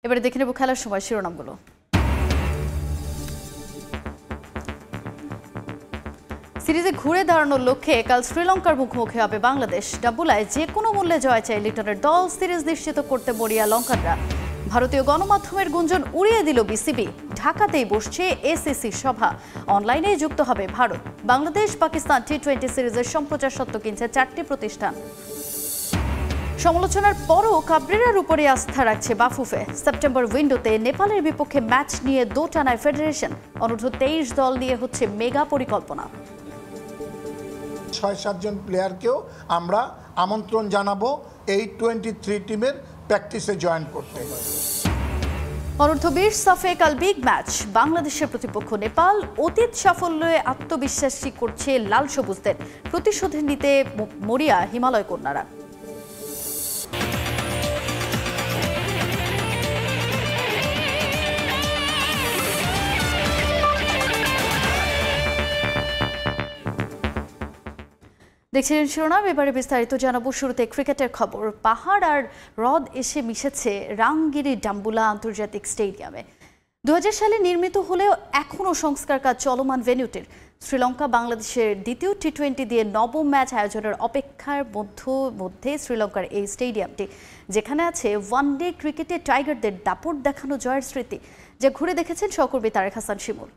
এবারে দেখে নেব খেলার সময় শিরোনামগুলো। সিরিজে ঘুরে দাঁড়ানোর লক্ষ্যে কাল শ্রীলঙ্কার মুখোমুখি হবে বাংলাদেশ। ডাব্বুলায় যে কোনো মূল্যে জয় চায় লিটনের দল। সিরিজ নিশ্চিত করতে মরিয়া লঙ্কানরা। ভারতীয় গণমাধ্যমের গুঞ্জন উড়িয়ে দিল বিসিবি। ঢাকাতেই বসছে এসিসি সভা। অনলাইনে যুক্ত হবে ভারত। বাংলাদেশ পাকিস্তান টি-20 সিরিজের সম্প্রচার স্বত্ব কিনছে 4টি প্রতিষ্ঠান। সমালোচনার পরও কাবরেরার উপরে আস্থা রাখছে বাফুফে। সেপ্টেম্বর উইন্ডোতে নেপালের বিপক্ষে ম্যাচ নিয়ে দোটানায় ফেডারেশন। অনূর্ধ্ব 23 দল নিয়ে হচ্ছে মেগা পরিকল্পনা। ৬-৭ জন প্লেয়ারকেও আমরা আমন্ত্রণ জানাবো এই 23 টিমের প্র্যাকটিসে জয়েন করতে। অনূর্ধ্ব 20 সাফে কাল বিগ ম্যাচ। বাংলাদেশের প্রতিপক্ষ নেপাল। অতীত সাফল্যে আত্মবিশ্বাসী করছে লাল সবুজদের। প্রতিশোধ নিতে মরিয়া হিমালয় কন্যারা। দেখছিলেন শিরোনাম, এবারে বিস্তারিত জানাবো। শুরুতে ক্রিকেটের খবর। পাহাড় আর হ্রদ এসে মিশেছে রাঙ্গিরি ডাম্বুলা আন্তর্জাতিক স্টেডিয়ামে। 2000 সালে নির্মিত হলেও এখনও সংস্কার কাজ চলমান ভেন্যুটির। শ্রীলঙ্কা বাংলাদেশের দ্বিতীয় টি-20 দিয়ে নবম ম্যাচ আয়োজনের অপেক্ষার মধ্যে শ্রীলঙ্কার এই স্টেডিয়ামটি, যেখানে আছে ওয়ানডে ক্রিকেটে টাইগারদের দাপট দেখানো জয়ের স্মৃতি, যা ঘুরে দেখেছেন সহকর্মী তারেক হাসান শিমুল।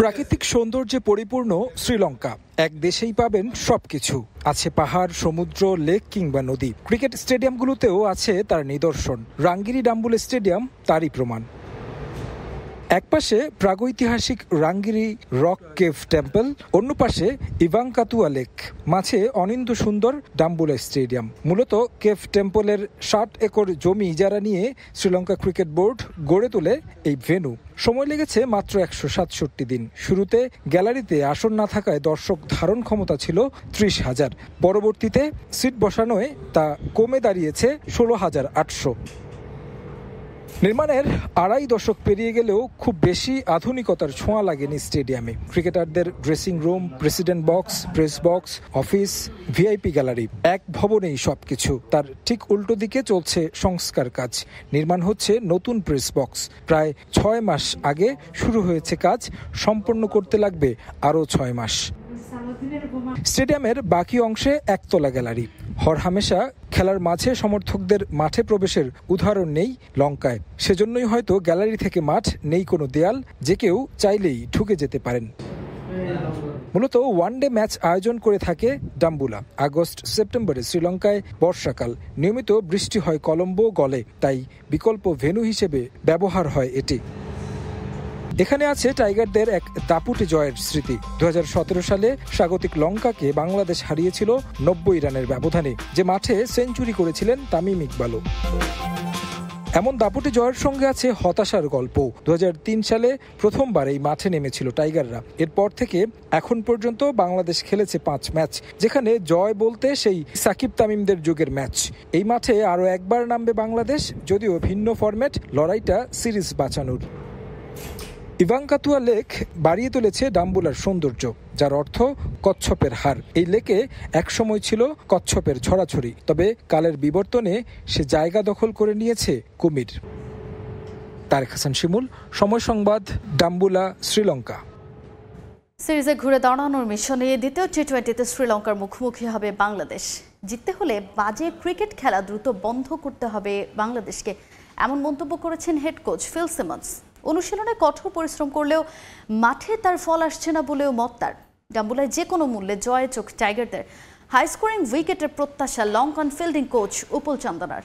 প্রাকৃতিক সৌন্দর্যে পরিপূর্ণ শ্রীলঙ্কা। এক দেশেই পাবেন সবকিছু। আছে পাহাড়, সমুদ্র, লেক কিংবা নদী। ক্রিকেট স্টেডিয়ামগুলোতেও আছে তার নিদর্শন। রাঙ্গিরি ডাম্বুলা স্টেডিয়াম তারই প্রমাণ। একপাশে প্রাগৈতিহাসিক রাঙ্গিরি রক কেভ টেম্পল, অন্য পাশে ইভাঙ্কাতুয়া লেক, মাঝে অনিন্দ সুন্দর ডাম্বুলা স্টেডিয়াম। মূলত কেভ টেম্পলের 60 একর জমি ইজারা নিয়ে শ্রীলঙ্কা ক্রিকেট বোর্ড গড়ে তোলে এই ভেন্যু। সময় লেগেছে মাত্র 167 দিন। শুরুতে গ্যালারিতে আসন না থাকায় দর্শক ধারণ ক্ষমতা ছিল 30,000। পরবর্তীতে সিট বসানোয় তা কমে দাঁড়িয়েছে 16,800। নির্মাণের 2.5 দশক পেরিয়ে গেলেও খুব বেশি আধুনিকতার ছোঁয়া লাগেনি স্টেডিয়ামে। ক্রিকেটারদের dressing room, president box, press box, office, VIP gallery, এক ভবনেই সবকিছু। তার ঠিক উল্টো দিকে চলছে সংস্কার কাজ। নির্মাণ হচ্ছে নতুন প্রেস বক্স। প্রায় 6 মাস আগে শুরু হয়েছে কাজ, সম্পন্ন করতে লাগবে আরও 6 মাস। স্টেডিয়ামের বাকি অংশে একতলা গ্যালারি। হরহামেশা খেলার মাঝে সমর্থকদের মাঠে প্রবেশের উদাহরণ নেই লঙ্কায়। সেজন্যই হয়তো গ্যালারি থেকে মাঠ নেই কোনো দেয়াল, যে কেউ চাইলেই ঢুকে যেতে পারেন। মূলত ওয়ানডে ম্যাচ আয়োজন করে থাকে ডাম্বুলা। আগস্ট সেপ্টেম্বরে শ্রীলঙ্কায় বর্ষাকাল, নিয়মিত বৃষ্টি হয় কলম্বো গলে, তাই বিকল্প ভেন্যু হিসেবে ব্যবহার হয় এটি। এখানে আছে টাইগারদের এক দাপুটে জয়ের স্মৃতি। 2017 সালে স্বাগতিক লঙ্কাকে বাংলাদেশ হারিয়েছিল 90 রানের ব্যবধানে, যে মাঠে সেঞ্চুরি করেছিলেন তামিম ইকবালও। এমন দাপুটে জয়ের সঙ্গে আছে হতাশার গল্প। 2003 সালে প্রথমবার এই মাঠে নেমেছিল টাইগাররা। এরপর থেকে এখন পর্যন্ত বাংলাদেশ খেলেছে 5 ম্যাচ, যেখানে জয় বলতে সেই সাকিব তামিমদের যুগের ম্যাচ। এই মাঠে আরও একবার নামবে বাংলাদেশ, যদিও ভিন্ন ফরম্যাট, লড়াইটা সিরিজ বাঁচানোর। ইভাঙ্কাতুয়া লেক বাড়িয়ে তুলেছে ডাম্বুলার সৌন্দর্য, যার অর্থ কচ্ছপের হার। এই লেকে একসময় ছিল কচ্ছপের ছড়াছড়ি, তবে কালের বিবর্তনে সে জায়গা দখল করে নিয়েছে কুমির। তারেক হাসান শিমুল, সময় সংবাদ, ডাম্বুলা, শ্রীলঙ্কা। সিরিজে ঘুরে দাঁড়ানোর মিশনে দ্বিতীয় টি-20তে শ্রীলঙ্কার মুখোমুখি হবে বাংলাদেশ। জিততে হলে বাজে ক্রিকেট খেলা দ্রুত বন্ধ করতে হবে বাংলাদেশকে, এমন মন্তব্য করেছেন হেড কোচ ফিল সিমন্স। অনুশীলনে কঠোর পরিশ্রম করলেও মাঠে তার ফল আসছে না বলেও মত তার। ডাম্বুলায় যে কোনো মূল্যে জয়ে চোখ টাইগারদের। হাই স্কোরিং উইকেটের প্রত্যাশা লঙ্কান ফিল্ডিং কোচ উপল চন্দনার।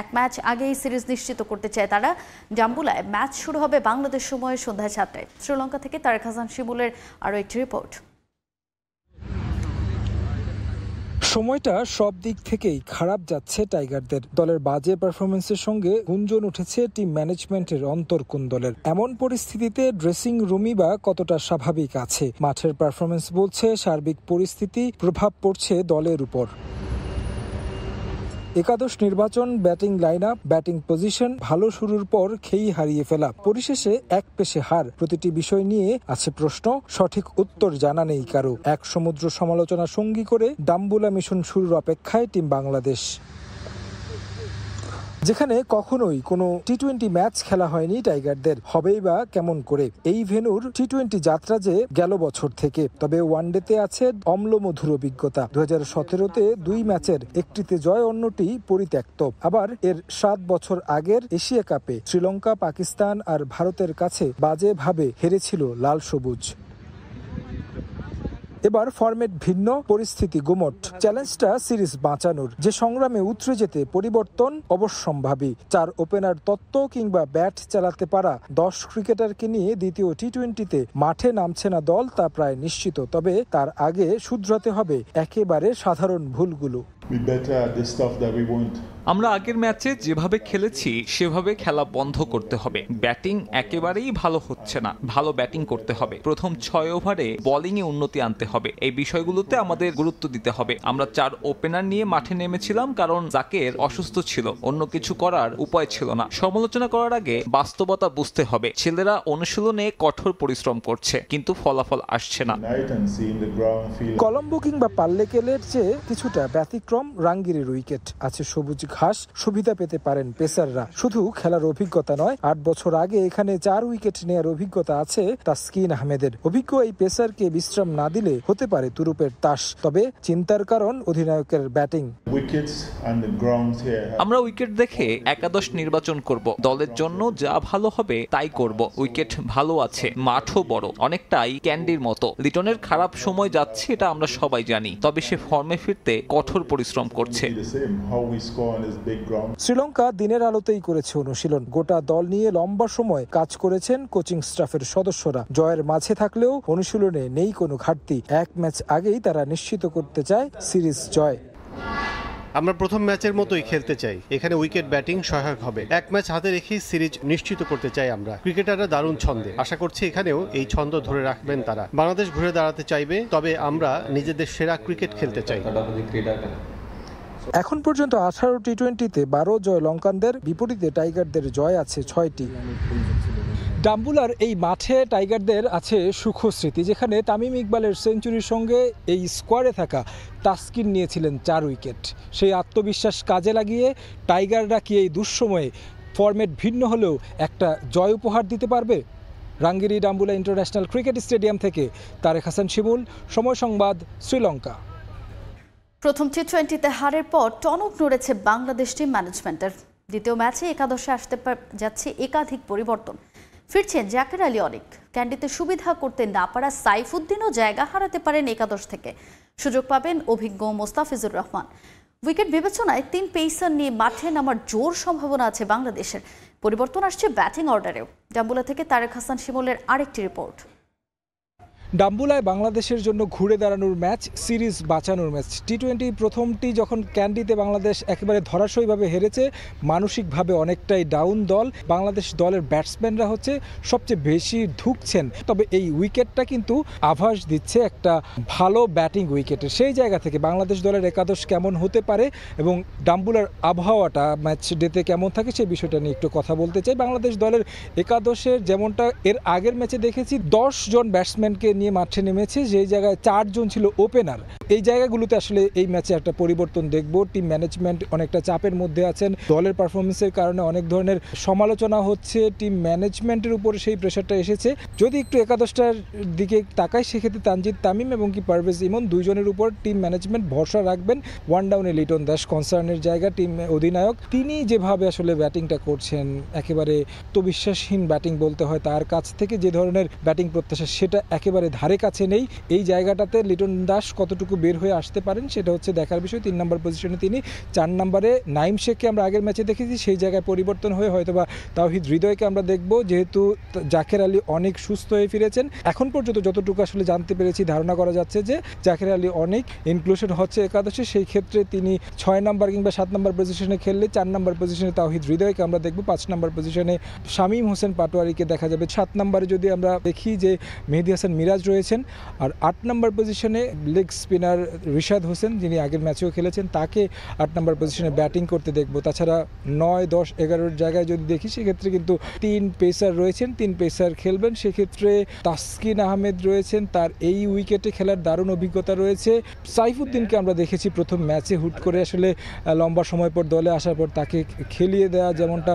এক ম্যাচ আগেই সিরিজ নিশ্চিত করতে চায় তারা। ডাম্বুলায় ম্যাচ শুরু হবে বাংলাদেশ সময়ে সন্ধ্যা 7টায়। শ্রীলঙ্কা থেকে তারেক হাসান শিমুলের আরও একটি রিপোর্ট। সময়টা সব দিক থেকেই খারাপ যাচ্ছে টাইগারদের। দলের বাজে পারফরমেন্সের সঙ্গে গুঞ্জন উঠেছে টিম ম্যানেজমেন্টের অন্তর্কুণ্ডলের। এমন পরিস্থিতিতে ড্রেসিং রুমই বা কতটা স্বাভাবিক আছে? মাঠের পারফরমেন্স বলছে সার্বিক পরিস্থিতি প্রভাব পড়ছে দলের উপর। একাদশ নির্বাচন, batting line up, batting position, ভালো শুরুর পর খেই হারিয়ে ফেলা, পরিশেষে এক পেশে হার। প্রতিটি বিষয় নিয়ে আছে প্রশ্ন, সঠিক উত্তর জানা নেই কারো। এক সমুদ্র সমালোচনা সঙ্গী করে ডাম্বুলা মিশন শুরুর অপেক্ষায় টিম বাংলাদেশ। যেখানে কখনোই কোনো টি-20 ম্যাচ খেলা হয়নি টাইগারদের, হবেই বা কেমন করে। এই ভেন্যুর টি-20 যাত্রা যে গেল বছর থেকে, তবে ওয়ানডেতে আছে অম্লমধুর অভিজ্ঞতা। 2017-তে 2 ম্যাচের একটিতে জয়, অন্যটি পরিত্যক্ত। আবার এর 7 বছর আগের এশিয়া কাপে শ্রীলঙ্কা, পাকিস্তান আর ভারতের কাছে বাজেভাবে হেরেছিল লাল সবুজ। এবার ফরম্যাট ভিন্ন, পরিস্থিতি গুমট। চ্যালেঞ্জটা সিরিজ বাঁচানোর, যে সংগ্রামে উতরে যেতে পরিবর্তন অবশ্যম্ভাবী। 4 ওপেনার তত্ত্ব কিংবা ব্যাট চালাতে পারা 10 ক্রিকেটারকে নিয়ে দ্বিতীয় টি-20তে মাঠে নামছে না দল, তা প্রায় নিশ্চিত। তবে তার আগে শুধরাতে হবে একেবারে সাধারণ ভুলগুলো। আমরা আগের ম্যাচে যেভাবে খেলেছি সেভাবে খেলা বন্ধ করতে হবে। ব্যাটিং একেবারেই ভালো হচ্ছে না, ভালো ব্যাটিং করতে হবে। প্রথম 6 ওভারে বোলিংয়ে উন্নতি আনতে হবে। এই বিষয়গুলোতে আমাদের গুরুত্ব দিতে হবে। আমরা 4 ওপেনার নিয়ে মাঠে নেমেছিলাম কারণ জাকের অসুস্থ ছিল, অন্য কিছু করার উপায় ছিল না। সমালোচনা করার আগে বাস্তবতা বুঝতে হবে। ছেলেরা অনুশীলনে কঠোর পরিশ্রম করছে, কিন্তু ফলাফল আসছে না। কলম্বো কিংবা পাল্লেকেলের চেয়ে কিছুটা ব্যতিক্রম রাঙ্গিরির উইকেট। আছে সবুজ ঘাস, সুবিধা পেতে পারেন পেসাররা। শুধু খেলার অভিজ্ঞতা নয়, 8 বছর আগে এখানে 4 উইকেট নেয়ার অভিজ্ঞতা আছে তাসকিন আহমেদের। অভিজ্ঞ এই পেসারকে বিশ্রাম না দিলে হতে পারে তুরুপের তাস। তবে চিন্তার কারণ অধিনায়কের ব্যাটিং। আমরা উইকেট দেখে একাদশ নির্বাচন করব। দলের জন্য যা ভালো হবে তাই করব। উইকেট ভালো আছে, মাঠও বড়, অনেকটাই ক্যান্ডির মতো। লিটনের খারাপ সময় যাচ্ছে, এটা আমরা সবাই জানি। তবে সে ফর্মে ফিরতে কঠোর পরিশ্রম করছে। শ্রীলঙ্কা দিনের আলোতেই করেছে অনুশীলন। গোটা দল নিয়ে লম্বা সময় কাজ করেছেন কোচিং স্টাফের সদস্যরা। জয়ের মাঝে থাকলেও অনুশীলনে নেই কোনো ঘাটতি। 1 ম্যাচ আগেই তারা নিশ্চিত করতে চায় সিরিজ জয়। আমরা প্রথম ম্যাচের মতোই খেলতে চাই। এখানে উইকেট ব্যাটিং সহায়ক হবে। 1 ম্যাচ হাতে রেখেই সিরিজ নিশ্চিত করতে চাই আমরা। ক্রিকেটাররা দারুণ ছন্দে, আশা করছি এখানেও এই ছন্দ ধরে রাখবেন তারা। বাংলাদেশ ঘুরে দাঁড়াতে চাইবে, তবে আমরা নিজেদের সেরা ক্রিকেট খেলতে চাই। এখন পর্যন্ত 18 টি-20তে 12 জয় লঙ্কানদের, বিপরীতে টাইগারদের জয় আছে 6টি। ডাম্বুলার এই মাঠে টাইগারদের আছে সুখ স্মৃতি, যেখানে তামিম ইকবালের সেঞ্চুরির সঙ্গে এই স্কোয়াডে থাকা তাসকিন নিয়েছিলেন 4 উইকেট। সেই আত্মবিশ্বাস কাজে লাগিয়ে টাইগাররা কি এই দুঃসময়ে ফরম্যাট ভিন্ন হলেও একটা জয় উপহার দিতে পারবে? রাঙ্গিরি ডাম্বুলা ইন্টারন্যাশনাল ক্রিকেট স্টেডিয়াম থেকে তারেক হাসান শিমুল, সময় সংবাদ, শ্রীলঙ্কা। প্রথম টি-20তে হারের পর টনক নড়েছে বাংলাদেশ টিম ম্যানেজমেন্টের। দ্বিতীয় ম্যাচে একাদশে আসতে যাচ্ছে একাধিক পরিবর্তন। ফিরছেন জাকের আলী অনেক। ক্যান্ডিতে সুবিধা করতে না পারা সাইফুদ্দিনও জায়গা হারাতে পারেন একাদশ থেকে। সুযোগ পাবেন অভিজ্ঞ মোস্তাফিজুর রহমান। উইকেট বিবেচনায় 3 পেসার নিয়ে মাঠে নামার জোর সম্ভাবনা আছে বাংলাদেশের। পরিবর্তন আসছে ব্যাটিং অর্ডারেও। ডাম্বুলা থেকে তারেক হাসান শিমুলের আরেকটি রিপোর্ট। ডাম্বুলায় বাংলাদেশের জন্য ঘুরে দাঁড়ানোর ম্যাচ, সিরিজ বাঁচানোর ম্যাচ। টি-20 প্রথমটি যখন ক্যান্ডিতে বাংলাদেশ একেবারে ধরাশয়ীভাবে হেরেছে, মানসিকভাবে অনেকটাই ডাউন দল। বাংলাদেশ দলের ব্যাটসম্যানরা হচ্ছে সবচেয়ে বেশি ধুঁকছেন। তবে এই উইকেটটা কিন্তু আভাস দিচ্ছে একটা ভালো ব্যাটিং উইকেটের। সেই জায়গা থেকে বাংলাদেশ দলের একাদশ কেমন হতে পারে এবং ডাম্বুলার আবহাওয়াটা ম্যাচ ডেতে কেমন থাকে সেই বিষয়টা নিয়ে একটু কথা বলতে চাই। বাংলাদেশ দলের একাদশের যেমনটা এর আগের ম্যাচে দেখেছি, 10 জন ব্যাটসম্যানকে নিয়ে মাঠে নেমেছে, যেই জায়গায় 4 জন ছিল ওপেনার। এই জায়গাগুলোতে আসলে এই ম্যাচে একটা পরিবর্তন দেখব। টিম ম্যানেজমেন্ট অনেকটা চাপের মধ্যে আছেন। দলের পারফরমেন্সের কারণে অনেক ধরনের সমালোচনা হচ্ছে, টিম ম্যানেজমেন্টের উপরে সেই প্রেশারটা এসেছে। যদি একটু একাদশটার দিকে তাকাই, সেক্ষেত্রে তানজিদ তামিম এবং কি পারভেজ ইমন, দুইজনের উপর টিম ম্যানেজমেন্ট ভরসা রাখবেন। 1 ডাউনে লিটন দাস কনসার্নের জায়গা। টিম অধিনায়ক তিনি যেভাবে আসলে ব্যাটিংটা করছেন, একেবারে আত্মবিশ্বাসহীন ব্যাটিং বলতে হয়। তার কাছ থেকে যে ধরনের ব্যাটিং প্রত্যাশা, সেটা একেবারে ধারে কাছে নেই। এই জায়গাটাতে লিটন দাস কতটুকু বের হয়ে আসতে পারেন সেটা হচ্ছে দেখার বিষয়। 3 নম্বর পজিশনে তিনি। 4 নম্বরে নাইম শেখকে আমরা আগের ম্যাচে দেখেছি, সেই জায়গায় পরিবর্তন হয়ে হয়তোবা তাওহিদ হৃদয়কে আমরা দেখব, যেহেতু জাকের আলী অনেক সুস্থ হয়ে ফিরেছেন। এখন পর্যন্ত যতটুকু আসলে জানতে পেরেছি, ধারণা করা যাচ্ছে যে জাকের আলী অনেক ইনক্লুশন হচ্ছে একাদশে। সেই ক্ষেত্রে তিনি 6 নম্বর কিংবা 7 নম্বর পজিশনে খেললে 4 নম্বর পজিশনে তাওহিদ হৃদয়কে আমরা দেখব। 5 নম্বর পজিশনে শামীম হোসেন পাটোয়ারিকে দেখা যাবে। 7 নম্বরে যদি আমরা দেখি যে মেহেদী হাসান মিরাজ সিরাজ রয়েছেন, আর 8 নম্বর পজিশনে লেগ স্পিনার রিশাদ হোসেন, যিনি আগের ম্যাচেও খেলেছেন, তাকে 8 নম্বর পজিশনে ব্যাটিং করতে দেখব। তাছাড়া 9, 10, 11 জায়গায় যদি দেখি সেক্ষেত্রে কিন্তু 3 পেসার রয়েছেন, 3 পেসার খেলবেন। সেক্ষেত্রে তাসকিন আহমেদ রয়েছেন, তার এই উইকেটে খেলার দারুণ অভিজ্ঞতা রয়েছে। সাইফুদ্দিনকে আমরা দেখেছি প্রথম ম্যাচে হুট করে আসলে লম্বা সময় পর দলে আসার পর তাকে খেলিয়ে দেওয়া যেমনটা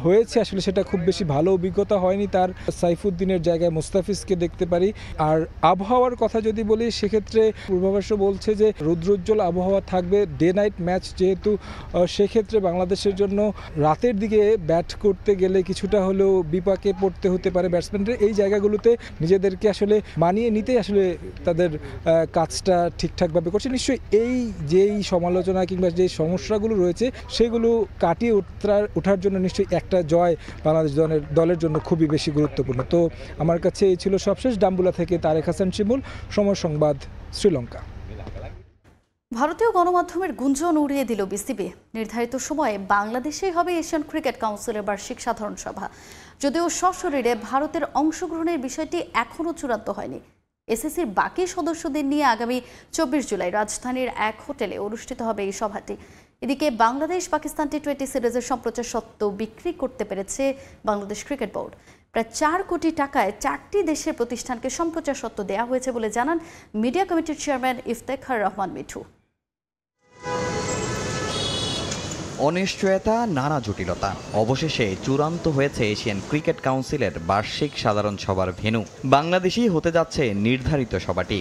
হয়েছে, আসলে সেটা খুব বেশি ভালো অভিজ্ঞতা হয়নি তার। সাইফুদ্দিনের জায়গায় মুস্তাফিজকে দেখতে পারি। আর আবহাওয়ার কথা যদি বলি সেক্ষেত্রে পূর্বাভাসও বলছে যে রৌদ্রোজ্জ্বল আবহাওয়া থাকবে, ডে নাইট ম্যাচ যেহেতু, সেক্ষেত্রে বাংলাদেশের জন্য রাতের দিকে ব্যাট করতে গেলে কিছুটা হলেও বিপাকে পড়তে হতে পারে ব্যাটসম্যানদের। এই জায়গাগুলোতে নিজেদেরকে আসলে মানিয়ে নিতে আসলে তাদের কাজটা ঠিকঠাকভাবে করছে। নিশ্চয়ই এই যেই সমালোচনা কিংবা যে সমস্যাগুলো রয়েছে সেগুলো কাটিয়ে ওঠার জন্য নিশ্চয়ই একটা জয় বাংলাদেশ দলের জন্য খুবই বেশি গুরুত্বপূর্ণ। তো আমার কাছে এই ছিল সবশেষ। ডাম্বুলা থেকে তারেক হাসান শিমুল, সময় সংবাদ, শ্রীলঙ্কা। ভারতীয় গণমাধ্যমের গুঞ্জন উড়িয়ে দিল বিসিবি। নির্ধারিত সময়ে বাংলাদেশেই হবে এশিয়ান ক্রিকেট কাউন্সিলের বার্ষিক সাধারণ সভা। যদিও সশরীরে ভারতের অংশগ্রহণের বিষয়টি এখনও চূড়ান্ত হয়নি। এসএসসির বাকি সদস্যদের নিয়ে আগামী 24 জুলাই রাজধানীর এক হোটেলে অনুষ্ঠিত হবে এই সভাটি। এদিকে বাংলাদেশ পাকিস্তান টি20 সিরিজের সম্প্রচার সত্ত্বেও বিক্রি করতে পেরেছে বাংলাদেশ ক্রিকেট বোর্ড। প্রায় 4 কোটি টাকায় 4টি দেশের প্রতিষ্ঠানকে সম্প্রচার সত্ত্ব দেওয়া হয়েছে বলে জানান মিডিয়া কমিটির চেয়ারম্যান ইফতেখার রহমান মিঠু। অনিশ্চয়তা, নানা জটিলতা, অবশেষে চূড়ান্ত হয়েছে এশিয়ান ক্রিকেট কাউন্সিলের বার্ষিক সাধারণ সভার ভেন্যু। বাংলাদেশেই হতে যাচ্ছে নির্ধারিত সভাটি।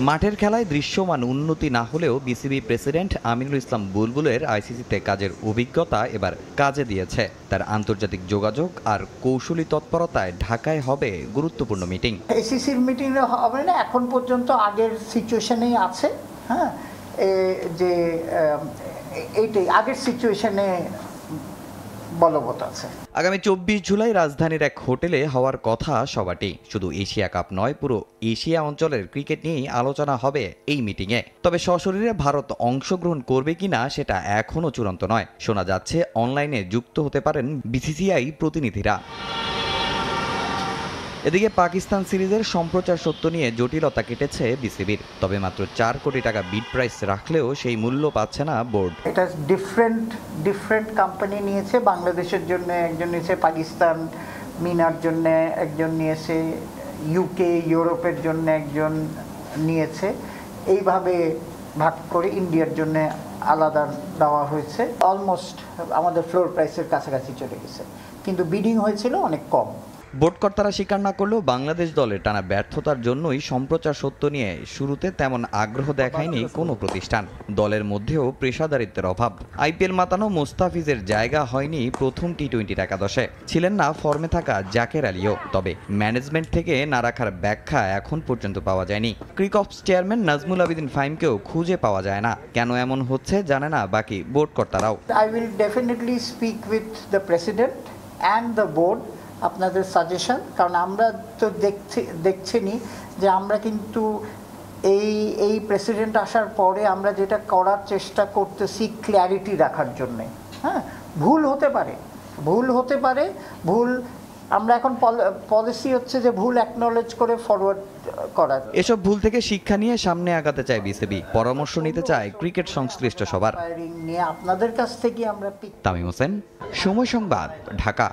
মাঠের খেলায় দৃশ্যমান উন্নতি না হলেও বিসিবি প্রেসিডেন্ট আমিনুল ইসলাম বুলবুলের আইসিসিতে কাজের অভিজ্ঞতা এবার কাজে দিয়েছে। তার আন্তর্জাতিক যোগাযোগ আর কৌশলী তৎপরতায় ঢাকায় হবে গুরুত্বপূর্ণ মিটিং। আইসিসির মিটিং হবে না, এখন পর্যন্ত আগের সিচুয়েশনেই আছে। হ্যাঁ, যে এইটাই আগের সিচুয়েশনে বলবৎ আছে। আগামী 24 জুলাই রাজধানীর এক হোটেলে হওয়ার কথা সভাটি। শুধু এশিয়া কাপ নয়, পুরো এশিয়া অঞ্চলের ক্রিকেট নিয়েই আলোচনা হবে এই মিটিংয়ে। তবে সশরীরে ভারত অংশগ্রহণ করবে কিনা সেটা এখনও চূড়ান্ত নয়। শোনা যাচ্ছে অনলাইনে যুক্ত হতে পারেন বিসিসিআই প্রতিনিধিরা। এদিকে পাকিস্তান সিরিজের সম্প্রচার সত্ত্ব নিয়ে জটিলতা কেটেছে বিসিবির। তবে মাত্র 4 কোটি টাকা বিড প্রাইস রাখলেও সেই মূল্য পাচ্ছে না বোর্ড। এটা ডিফারেন্ট কোম্পানি নিয়েছে। বাংলাদেশের জন্য একজন নিয়েছে, পাকিস্তান মিনার জন্য একজন নিয়েছে, ইউকে ইউরোপের জন্য একজন নিয়েছে। এইভাবে ভাগ করে ইন্ডিয়ার জন্য আলাদা দেওয়া হয়েছে। অলমোস্ট আমাদের ফ্লোর প্রাইসের কাছাকাছি চলে গেছে, কিন্তু বিডিং হয়েছিল অনেক কম। বোর্ড কর্তারা স্বীকার না করলেও বাংলাদেশ দলের টানা ব্যর্থতার জন্যই সম্প্রচার সত্ত্ব নিয়ে শুরুতে তেমন আগ্রহ দেখায়নি কোনো প্রতিষ্ঠান। দলের মধ্যেও পেশাদারিত্বের অভাব। আইপিএল মাতানো মুস্তাফিজের জায়গা হয়নি প্রথম টি20 একাদশে। ছিলেন না ফর্মে থাকা জাকের আলীও। তবে ম্যানেজমেন্ট থেকে না রাখার ব্যাখ্যা এখন পর্যন্ত পাওয়া যায়নি। ক্রিকঅপস চেয়ারম্যান নাজমুল আবেদিন ফাহিমকেও খুঁজে পাওয়া যায় না। কেন এমন হচ্ছে জানে না বাকি বোর্ড কর্তারাও। I will definitely speak with the president and the board আপনাদের সাজেশন, কারণ আমরা তো দেখছেনই যে আমরা কিন্তু এই প্রেসিডেন্ট আসার পরে আমরা যেটা করার চেষ্টা করতেছি ক্ল্যারিটি রাখার জন্যে। হ্যাঁ, ভুল হতে পারে, ভুল আমরা এখন পলিসি হচ্ছে যে ভুল অ্যাকনলেজ করে ফরওয়ার্ড করার। এসব ভুল থেকে শিক্ষা নিয়ে সামনে আগাতে চায় বিসিবি। পরামর্শ নিতে চায় ক্রিকেট সংশ্লিষ্ট সবার। নিয়ে আপনাদের কাছ থেকে আমরা। তামিম হোসেন, সময় সংবাদ, ঢাকা।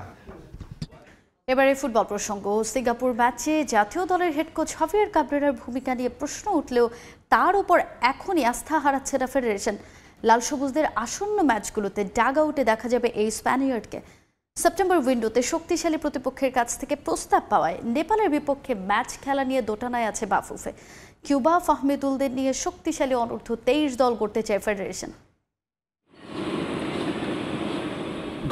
এবারে ফুটবল প্রসঙ্গ। সিঙ্গাপুর ম্যাচে জাতীয় দলের হেড কোচ হাভিয়ার কাবরেরার ভূমিকা নিয়ে প্রশ্ন উঠলেও তার উপর এখনই আস্থা হারাচ্ছে না ফেডারেশন। লাল সবুজদের আসন্ন ম্যাচগুলোতে ডাগ আউটে দেখা যাবে এই স্প্যানিয়ার্ডকে। সেপ্টেম্বর উইন্ডোতে শক্তিশালী প্রতিপক্ষের কাছ থেকে প্রস্তাব পাওয়ায় নেপালের বিপক্ষে ম্যাচ খেলা নিয়ে দোটানায় আছে বাফুফে। কিউবা ফাহমিদুলদের নিয়ে শক্তিশালী অনূর্ধ্ব 23 দল গড়তে চায় ফেডারেশন।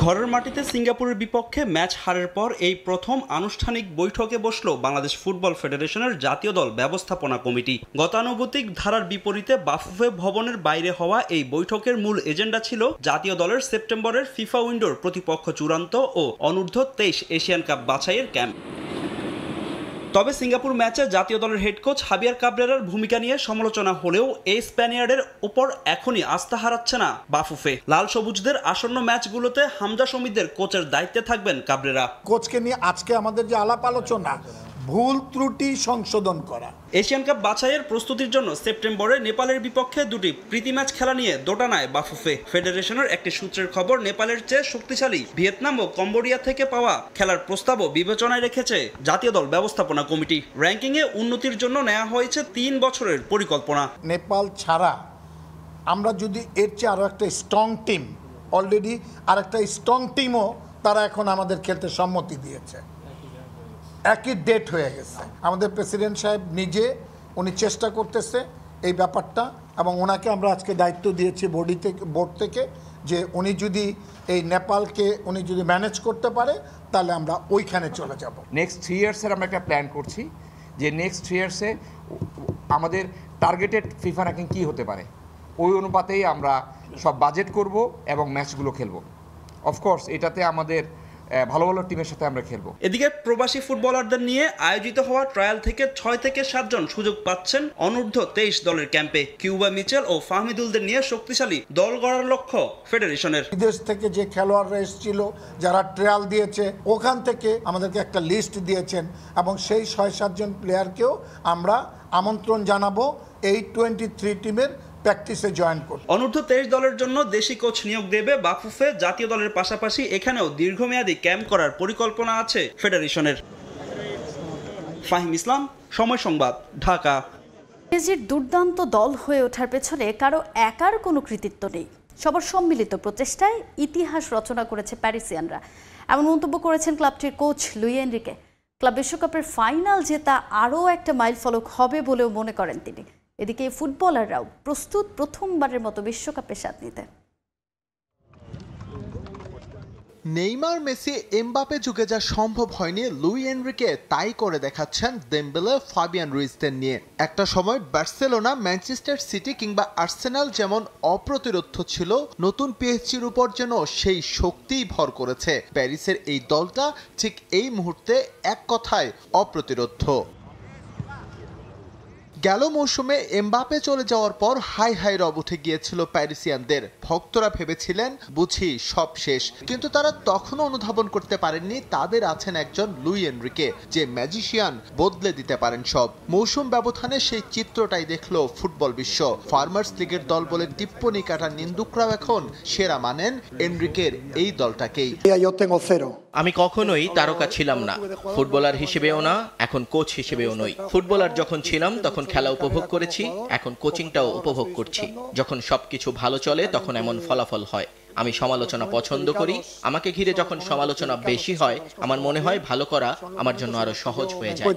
ঘরের মাটিতে সিঙ্গাপুরের বিপক্ষে ম্যাচ হারের পর এই প্রথম আনুষ্ঠানিক বৈঠকে বসল বাংলাদেশ ফুটবল ফেডারেশনের জাতীয় দল ব্যবস্থাপনা কমিটি। গতানুগতিক ধারার বিপরীতে বাফুফে ভবনের বাইরে হওয়া এই বৈঠকের মূল এজেন্ডা ছিল জাতীয় দলের সেপ্টেম্বরের ফিফা উইন্ডোর প্রতিপক্ষ চূড়ান্ত ও অনূর্ধ্ব 23 এশিয়ান কাপ বাছাইয়ের ক্যাম্প। তবে সিঙ্গাপুর ম্যাচে জাতীয় দলের হেড কোচ হাভিয়ার কাবরেরার ভূমিকা নিয়ে সমালোচনা হলেও এই স্প্যানিয়ার্ডের উপর এখনই আস্থা হারাচ্ছে না বাফুফে। লাল সবুজদের আসন্ন ম্যাচগুলোতে হামজা শমীদের কোচের দায়িত্বে থাকবেন কাবরেরা। কোচকে নিয়ে আজকে আমাদের যে আলাপ আলোচনা, ভুল ত্রুটি সংশোধন করা। এশিয়ান কাপ বাছাইয়ের প্রস্তুতির জন্য সেপ্টেম্বরে নেপালের বিপক্ষে দুটি প্রীতি ম্যাচ খেলা নিয়ে দোটানায় বাফুফে। ফেডারেশনের একটি সূত্রের খবর, নেপালের চেয়ে শক্তিশালী ভিয়েতনাম ও কম্বোডিয়া থেকে পাওয়া খেলার প্রস্তাবও বিবেচনায় রেখেছে জাতীয় দল ব্যবস্থাপনা কমিটি। র্যাঙ্কিংয়ে উন্নতির জন্য নেওয়া হয়েছে 3 বছরের পরিকল্পনা। নেপাল ছাড়া আমরা যদি এর চেয়ে আরও একটা স্ট্রং টিম, অলরেডি আর একটা স্ট্রং টিমও তারা এখন আমাদের খেলতে সম্মতি দিয়েছে, একই ডেট হয়ে গেছে। আমাদের প্রেসিডেন্ট সাহেব নিজে উনি চেষ্টা করতেছে এই ব্যাপারটা, এবং ওনাকে আমরা আজকে দায়িত্ব দিয়েছি বোর্ড থেকে যে উনি যদি এই নেপালকে উনি যদি ম্যানেজ করতে পারে তাহলে আমরা ওইখানে চলে যাব। নেক্সট 3 ইয়ার্সের আমরা একটা প্ল্যান করছি যে নেক্সট 3 ইয়ার্সে আমাদের টার্গেটেড ফিফা র্যাঙ্কিং কী হতে পারে, ওই অনুপাতেই আমরা সব বাজেট করব এবং ম্যাচগুলো খেলব। অফকোর্স এটাতে আমাদের ভালো ভালো টিমের সাথে আমরা খেলবো। এদিকে প্রবাসী ফুটবলারদের নিয়ে আয়োজিত হওয়া ট্রায়াল থেকে 6 থেকে 7 জন সুযোগ পাচ্ছেন অনূর্ধ্ব 23 দলের ক্যাম্পে। কিউবা মিচেল ও ফাহমিদুলদের নিয়ে শক্তিশালী দল গড়ার লক্ষ্য ফেডারেশনের। বিদেশ থেকে যে খেলোয়াড়রা এসেছিল, যারা ট্রায়াল দিয়েছে, ওখান থেকে আমাদেরকে একটা লিস্ট দিয়েছেন, এবং সেই 6-7 জন প্লেয়ারকেও আমরা আমন্ত্রণ জানাবো এই 23 টিমের প্র্যাকটিসে জয়েন করতে। অনূর্ধ্ব 23 দলের জন্য দেশি কোচ নিয়োগ দেবে বাফুফে। জাতীয় দলের পাশাপাশি এখানেও দীর্ঘমেয়াদী ক্যাম্প করার পরিকল্পনা আছে ফেডারেশনের। ফাহিম ইসলাম, সময় সংবাদ, ঢাকা। পিএসজির দুর্দান্ত দল হয়ে ওঠার পেছনে কারো একার কোনো কৃতিত্ব নেই, সবার সম্মিলিত প্রচেষ্টায় ইতিহাস রচনা করেছে প্যারিসিয়ানরা। এমন মন্তব্য করেছেন ক্লাবটির কোচ লুই এনরিকে। ক্লাব বিশ্বকাপের ফাইনাল জেতা আরও একটা মাইলফলক হবে বলেও মনে করেন তিনি। এদিকে ফুটবলাররাও প্রস্তুত প্রথমবারের মতো বিশ্বকাপে স্বাদ নিতে। নেইমার, মেসি, এমবাপে যুগে যা সম্ভব হয়নি, লুই এনরিকে তাই করে দেখাচ্ছেন দেমবেলে, ফাবিয়ান রুইজদের নিয়ে। একটা সময় বার্সেলোনা, ম্যানচেস্টার সিটি কিংবা আর্সেনাল যেমন অপ্রতিরোধ্য ছিল, নতুন পিএসজির উপর যেন সেই শক্তিই ভর করেছে। প্যারিসের এই দলটা ঠিক এই মুহূর্তে এক কথায় অপ্রতিরোধ্য। গেল মৌসুমে এমবাপে চলে যাওয়ার পর হাই হাই রব উঠে গিয়েছিল প্যারিসিয়ানদের। ভক্তরা ভেবেছিলেন বুঝি সব শেষ, কিন্তু তারা তখনও অনুধাবন করতে পারেননি তাদের আছেন একজন লুই এনরিকে, যে ম্যাজিশিয়ান, বদলে দিতে পারেন সব। মৌসুম ব্যবধানে সেই চিত্রটাই দেখলো ফুটবল বিশ্ব। ফার্মার্স লিগের দল বলে টিপ্পনি কাটা নিন্দুকরাও এখন সেরা মানেন এনরিকের এই দলটাকেই। আমি কখনোই তারকা ছিলাম না, ফুটবলার হিসেবেও না, এখন কোচ হিসেবেও নই। ফুটবলার যখন ছিলাম তখন খেলা উপভোগ করেছি, এখন কোচিংটাও উপভোগ করছি। যখন সবকিছু ভালো চলে তখন এমন ফলাফল হয়। আমি সমালোচনা পছন্দ করি। আমাকে ঘিরে যখন সমালোচনা বেশি হয়, আমার মনে হয় ভালো করা আমার জন্য আরো সহজ হয়ে যায়।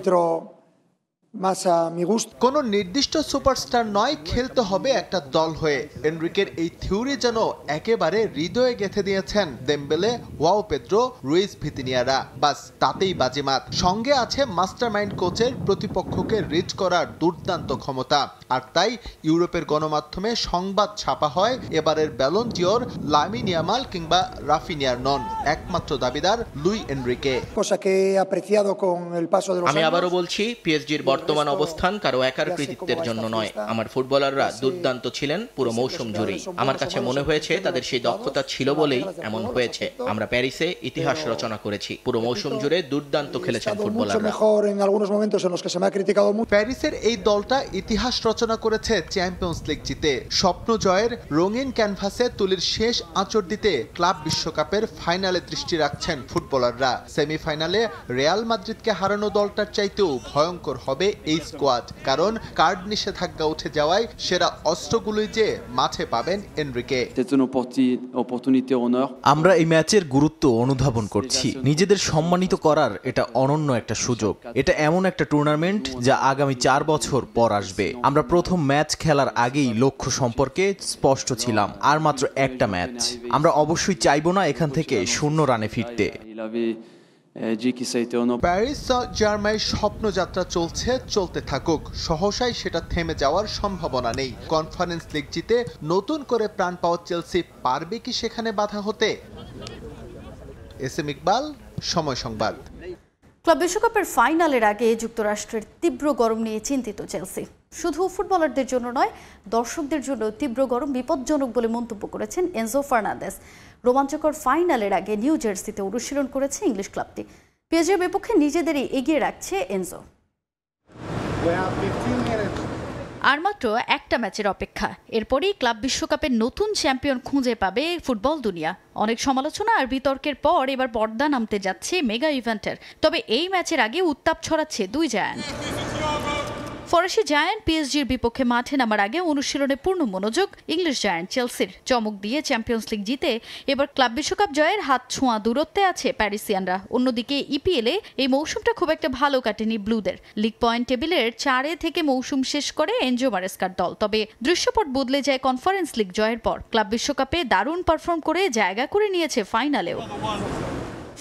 কোনো নির্দিষ্ট সুপারস্টার নয়, খেলতে হবে একটা দল হয়ে। এনরিকের এই থিওরি যেন একেবারে হৃদয়ে গেঁথে দিয়েছেন দেমবেলে, ওয়াও পেদ্রো, রুইজ, ভিতিনিয়ারা। বাস তাতেই বাজিমাত। সঙ্গে আছে মাস্টারমাইন্ড কোচের প্রতিপক্ষকে রিচ করার দুর্দান্ত ক্ষমতা। আর তাই ইউরোপের গণমাধ্যমে সংবাদ ছাপা হয় এবারের ব্যালন ডিওর লামিন ইয়ামাল কিংবা রাফিনিয়ার নন, একমাত্র দাবিদার লুই এনরিকে। আমি আবারও বলছি, পিএসজির বর্তমান অবস্থান কারো একার কৃতিত্বের জন্য নয়। আমার ফুটবলাররা দুর্দান্ত ছিলেন পুরো মৌসুম জুড়েই। আমার কাছে মনে হয়েছে তাদের সেই দক্ষতা ছিল বলেই এমন হয়েছে। আমরা প্যারিসে ইতিহাস রচনা করেছি, পুরো মৌসুম জুড়ে দুর্দান্ত খেলেছেন ফুটবলাররা। প্যারিসের এই দলটা ইতিহাস রচনা করেছে চ্যাম্পিয়ন্স লিগ জিতে। স্বপ্ন জয়ের রঙিন ক্যানভাসে তুলির শেষ আঁচড় দিতে ক্লাব বিশ্বকাপের ফাইনালে দৃষ্টি রাখছেন ফুটবলাররা। সেমিফাইনালে রিয়াল মাদ্রিদকে হারানো দলটার চাইতেও ভয়ঙ্কর হবে এই স্কোয়াড, কারণ কার্ড নিষেধাজ্ঞা উঠে যাওয়ায় সেরা অস্ত্রগুলোই যে মাঠে পাবেন এনরিকে। আমরা এই ম্যাচের গুরুত্ব অনুধাবন করছি। নিজেদের সম্মানিত করার এটা অনন্য একটা সুযোগ। এটা এমন একটা টুর্নামেন্ট যা আগামী 4 বছর পর আসবে। আমরা প্রথম ম্যাচ খেলার আগেই লক্ষ্য সম্পর্কে স্পষ্ট ছিলাম, আর মাত্র একটা ম্যাচ। আমরা অবশ্যই চাইবো না এখান থেকে 0 রানে ফিরতে। প্যারিস জার্মানির স্বপ্নযাত্রা চলতে থাকুক, সহসাই সেটা থেমে যাওয়ার সম্ভাবনা নেই। কনফারেন্স লিগ জিতে নতুন করে প্রাণ পাওয়া চেলসি পারবে কি সেখানে বাধা হতে? এসএম ইকবাল, সময় সংবাদ। ক্লাব বিশ্বকাপের ফাইনালের আগে যুক্তরাষ্ট্রের তীব্র গরম নিয়ে চিন্তিত চেলসি। শুধু ফুটবলারদের জন্য নয়, দর্শকদের জন্য তীব্র গরম বিপজ্জনক বলে মন্তব্য করেছেন এনজো ফার্নান্দেজ। রোমাঞ্চকর ফাইনালের আগে নিউ জার্সিতে অনুশীলন করেছে ইংলিশ ক্লাবটি। পিএসজির বিপক্ষে নিজেদেরই এগিয়ে রাখছে এনজো। আর মাত্র একটা ম্যাচের অপেক্ষা, এরপরই ক্লাব বিশ্বকাপের নতুন চ্যাম্পিয়ন খুঁজে পাবে ফুটবল দুনিয়া। অনেক সমালোচনা আর বিতর্কের পর এবার পর্দা নামতে যাচ্ছে মেগা ইভেন্টের। তবে এই ম্যাচের আগে উত্তাপ ছড়াচ্ছে দুই জায়ান্ট। ফরাসি জায়ান্ট পিএসজির বিপক্ষে মাঠে নামার আগে অনুশীলনে পূর্ণ মনোযোগ ইংলিশ জায়ান্ট চেলসির। চমক দিয়ে চ্যাম্পিয়ন্স লিগ জিতে এবার ক্লাব বিশ্বকাপ জয়ের হাত ছোঁয়া দূরত্বে আছে প্যারিসিয়ানরা। অন্যদিকে ইপিএলে এই মৌসুমটা খুব একটা ভালো কাটেনি ব্লুদের। লিগ পয়েন্ট টেবিলের 4 থেকে মৌসুম শেষ করে এনজো মারেস্কার দল। তবে দৃশ্যপট বদলে যায় কনফারেন্স লিগ জয়ের পর। ক্লাব বিশ্বকাপে দারুণ পারফর্ম করে জায়গা করে নিয়েছে ফাইনালেও।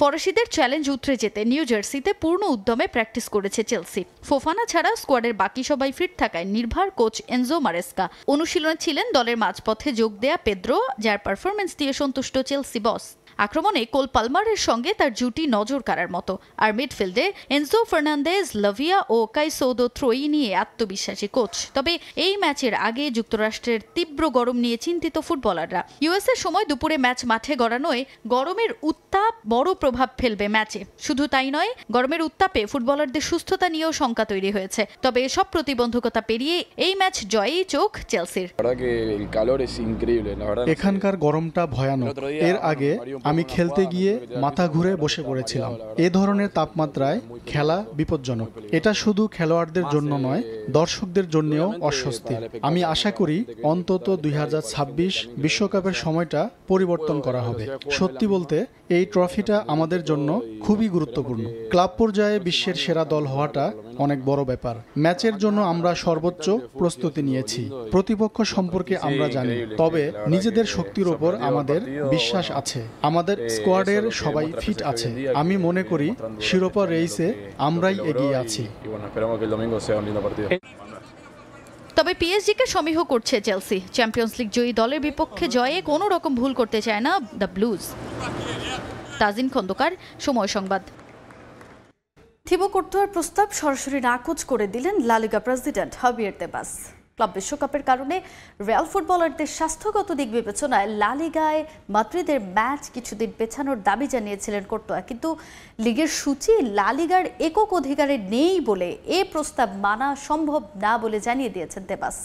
ফরাসিদের চ্যালেঞ্জ উতরে যেতে নিউ জার্সিতে পূর্ণ উদ্যমে প্র্যাকটিস করেছে চেলসি। ফোফানা ছাড়া স্কোয়াডের বাকি সবাই ফিট থাকায় নির্ভর কোচ এনজো মারেস্কা। অনুশীলনে ছিলেন দলের মাঝপথে যোগ দেয়া পেদ্রো, যার পারফরমেন্স দিয়ে সন্তুষ্ট চেলসি বস। আক্রমণে কোল পালমারের সঙ্গে তার জুটি নজর কাড়ার মতো। আর মিডফিল্ডে এনজো ফার্নান্দেজ, লাভিয়া ও কাইসোদো ত্রয়ী নিয়ে আত্মবিশ্বাসী কোচ। তবে এই ম্যাচের আগে যুক্তরাষ্ট্রের তীব্র গরম নিয়ে চিন্তিত ফুটবলাররা। ইউএসের সময় দুপুরে ম্যাচ মাঠে গড়ানোয় গরমের উত্তাপ বড় প্রভাব ফেলবে ম্যাচে। শুধু তাই নয়, গরমের উত্তাপে ফুটবলারদের সুস্থতা নিয়েও শঙ্কা তৈরি হয়েছে। তবে এসব প্রতিবন্ধকতা পেরিয়ে এই ম্যাচ জয়েই চোখ চেলসির। এখানকার গরমটা ভয়ানক। এর আগে আমি খেলতে গিয়ে মাথা ঘুরে বসে পড়েছিলাম। এ ধরনের তাপমাত্রায় খেলা বিপজ্জনক। এটা শুধু খেলোয়াড়দের জন্য নয়, দর্শকদের জন্যও অস্বস্তি। আমি আশা করি অন্তত 2026 বিশ্বকাপের সময়টা পরিবর্তন করা হবে। সত্যি বলতে এই ট্রফিটা আমাদের জন্য খুবই গুরুত্বপূর্ণ। ক্লাব পর্যায়ে বিশ্বের সেরা দল হওয়াটা অনেক বড় ব্যাপার। ম্যাচের জন্য আমরা সর্বোচ্চ প্রস্তুতি নিয়েছি। প্রতিপক্ষ সম্পর্কে আমরা জানি, তবে নিজেদের শক্তির ওপর আমাদের বিশ্বাস আছে। আমাদের স্কোয়াডের সবাই ফিট আছে। আমি মনে করি শিরোপা রেইসে আমরাই এগিয়ে আছি। তবে পিএসজিকে সমীহ করছে চেলসি। চ্যাম্পিয়ন্স লিগ জয়ী দলের বিপক্ষে জয়ে কোনো রকম ভুল করতে চায় না দ্য ব্লুজ। তাজিন খন্দকার, সময় সংবাদ। থিবো কর্তোয়ার প্রস্তাব সরাসরি নাকচ করে দিলেন লা লিগা প্রেসিডেন্ট হাবিয়ের তেবাস। ক্লাব বিশ্বকাপের কারণে রিয়াল ফুটবলারদের স্বাস্থ্যগত দিক বিবেচনায় লা লিগায় মাদ্রিদের ম্যাচ কিছুদিন পেছানোর দাবি জানিয়েছিলেন কর্তোয়া। কিন্তু লিগের সূচি লা লিগার একক অধিকারে নেই বলে এ প্রস্তাব মানা সম্ভব না বলে জানিয়ে দিয়েছেন তেবাস।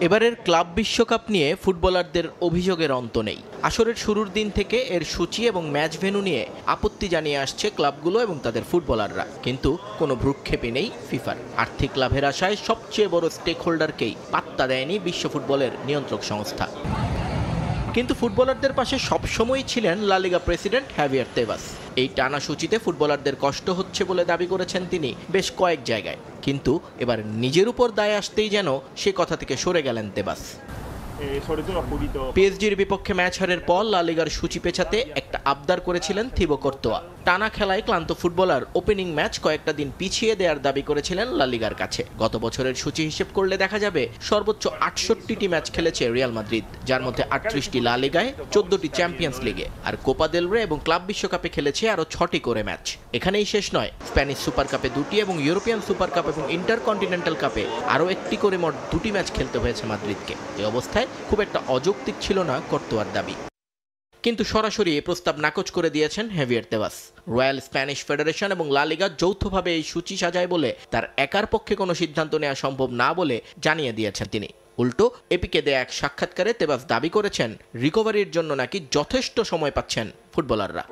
এবারের ক্লাব বিশ্বকাপ নিয়ে ফুটবলারদের অভিযোগের অন্ত নেই। আসরের শুরুর দিন থেকে এর সূচি এবং ম্যাচ ভেন্যু নিয়ে আপত্তি জানিয়ে আসছে ক্লাবগুলো এবং তাদের ফুটবলাররা। কিন্তু কোনো ভ্রুক্ষেপই নেই ফিফার। আর্থিক লাভের আশায় সবচেয়ে বড় স্টেক হোল্ডারকেই পাত্তা দেয়নি বিশ্ব ফুটবলের নিয়ন্ত্রক সংস্থা। কিন্তু ফুটবলারদের পাশে সবসময়ই ছিলেন লা লিগা প্রেসিডেন্ট হাভিয়ার তেবাস। এই টানা সূচিতে ফুটবলারদের কষ্ট হচ্ছে বলে দাবি করেছেন তিনি বেশ কয়েক জায়গায়। কিন্তু এবার নিজের উপর দায় আসতেই যেন সে কথা থেকে সরে গেলেন তেবাস। পিএসজির বিপক্ষে ম্যাচ হারের পর লা লিগার সূচি পেছাতে একটা আবদার করেছিলেন থিবো কর্তোয়া। টানা খেলায় ক্লান্ত ফুটবলার ওপেনিং ম্যাচ কয়েকটা দিন পিছিয়ে দেওয়ার দাবি করেছিলেন লা লিগার কাছে। গত বছরের সূচি হিসেব করলে দেখা যাবে সর্বোচ্চ 68টি ম্যাচ খেলেছে রিয়াল মাদ্রিদ, যার মধ্যে 38টি লা লিগায়, 14টি চ্যাম্পিয়ন্স লিগে, আর কোপা দেল রে এবং ক্লাব বিশ্বকাপে খেলেছে আরো 6টি করে ম্যাচ। এখানেই শেষ নয়, স্প্যানিশ সুপার কাপে 2টি এবং ইউরোপিয়ান সুপার কাপ এবং ইন্টারকন্টিনেন্টাল কাপে আরও 1টি করে মোট 2টি ম্যাচ খেলতে হয়েছে মাদ্রিদকে। এই অবস্থায় খুব একটা অযৌক্তিক ছিল না কর্তোয়ার দাবি। কিন্তু সরাসরি এই প্রস্তাব নাকচ করে দিয়েছেন হাভিয়ার তেবাস। রয়্যাল স্প্যানিশ ফেডারেশন এবং লা লিগা যৌথভাবে এই সূচি সাজায় বলে তার একার পক্ষে কোনো সিদ্ধান্ত নেওয়া সম্ভব না বলে জানিয়ে দিয়েছেন তিনি। উল্টো এপিকে দেয়া এক সাক্ষাৎকারে তেবাস দাবি করেছেন রিকভারির জন্য নাকি যথেষ্ট সময় পাচ্ছেন ফুটবলাররা।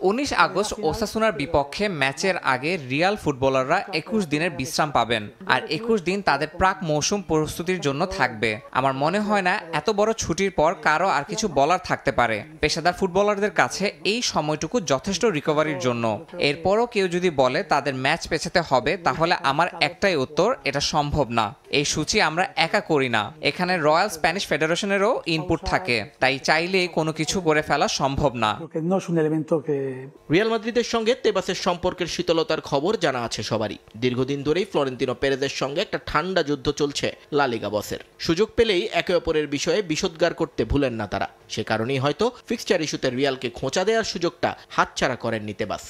19 আগস্ট ওসাসুনার বিপক্ষে ম্যাচের আগে রিয়াল ফুটবলাররা 21 দিনের বিশ্রাম পাবেন, আর 21 দিন তাদের প্রাক মৌসুম প্রস্তুতির জন্য থাকবে। আমার মনে হয় না এত বড় ছুটির পর কারো আর কিছু বলার থাকতে পারে। পেশাদার ফুটবলারদের কাছে এই সময়টুকু যথেষ্ট রিকভারির জন্য। এরপরও কেউ যদি বলে তাদের ম্যাচ পেছাতে হবে, তাহলে আমার একটাই উত্তর, এটা সম্ভব না। এই সূচি আমরা একা করি না, এখানে রয়্যাল স্প্যানিশ ফেডারেশনেরও ইনপুট থাকে, তাই চাইলে কোনো কিছু করে ফেলা সম্ভব না। রিয়াল মাদ্রিদের সঙ্গে তেবাসের সম্পর্কের শীতলতার খবর জানা আছে সবারই। দীর্ঘদিন ধরেই ফ্লোরেন্তিনো পেরেজের সঙ্গে একটা ঠান্ডা যুদ্ধ চলছে লা লিগা বসের। সুযোগ পেলেই একে অপরের বিষয়ে বিষোদ্গার করতে ভুলেন না তারা। সে কারণেই হয়তো ফিক্সচার ইস্যুতে রিয়ালকে খোঁচা দেওয়ার সুযোগটা হাতছাড়া করেননি তেবাস।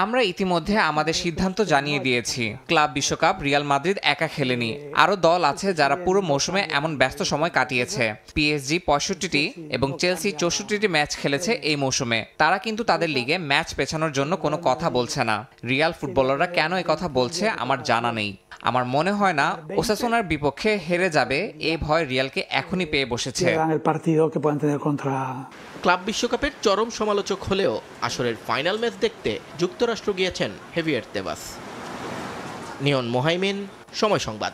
আমরা ইতিমধ্যে আমাদের সিদ্ধান্ত জানিয়ে দিয়েছি। ক্লাব বিশ্বকাপ রিয়াল মাদ্রিদ একা খেলেনি, আরও দল আছে যারা পুরো মৌসুমে এমন ব্যস্ত সময় কাটিয়েছে। পিএসজি 65টি এবং চেলসি 64টি ম্যাচ খেলেছে এই মৌসুমে। তারা কিন্তু তাদের লিগে ম্যাচ পেছানোর জন্য কোনো কথা বলছে না। রিয়াল ফুটবলাররা কেন এই কথা বলছে আমার জানা নেই। আমার মনে হয় না ওসাসুনার বিপক্ষে হেরে যাবে এই ভয় রিয়ালকে এখনই পেয়ে বসেছে। ক্লাব বিশ্বকাপের চরম সমালোচক হলেও আসরের ফাইনাল ম্যাচ দেখতে যুক্তরাষ্ট্র গিয়েছেন হেভিয়ার তেবাস। নিয়ন মোহাইমিন, সময় সংবাদ।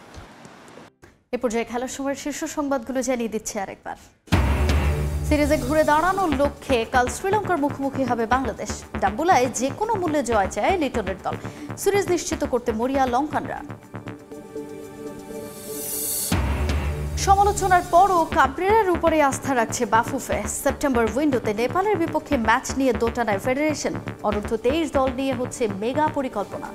এ পর্যায়ে খেলার সময়ের শীর্ষ সংবাদগুলো জানিয়ে দিচ্ছে আরেকবার। সিরিজে ঘুরে দাঁড়ানোর লক্ষ্যে কাল শ্রীলঙ্কার মুখোমুখি হবে বাংলাদেশ। ডাম্বুলায় যে কোনো মূল্যে জয় চায় লিটনের দল। সিরিজ নিশ্চিত করতে মরিয়া লঙ্কানরা। সমালোচনার পরও কাবরেরার উপরে আস্থা রাখছে বাফুফে। সেপ্টেম্বর উইন্ডোতে নেপালের বিপক্ষে ম্যাচ নিয়ে দোটানায় ফেডারেশন। অনূর্ধ্ব 23 দল নিয়ে হচ্ছে মেগা পরিকল্পনা।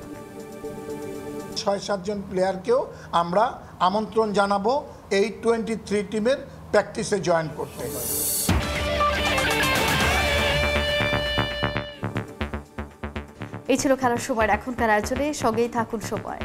৬-৭ জন প্লেয়ারকেও আমরা আমন্ত্রণ জানাবো এই 23 টিমের প্র্যাকটিসে জয়েন করতে। এই ছিল খেলার সময়ের এখনকার আয়োজনে। সঙ্গেই থাকুন সময়।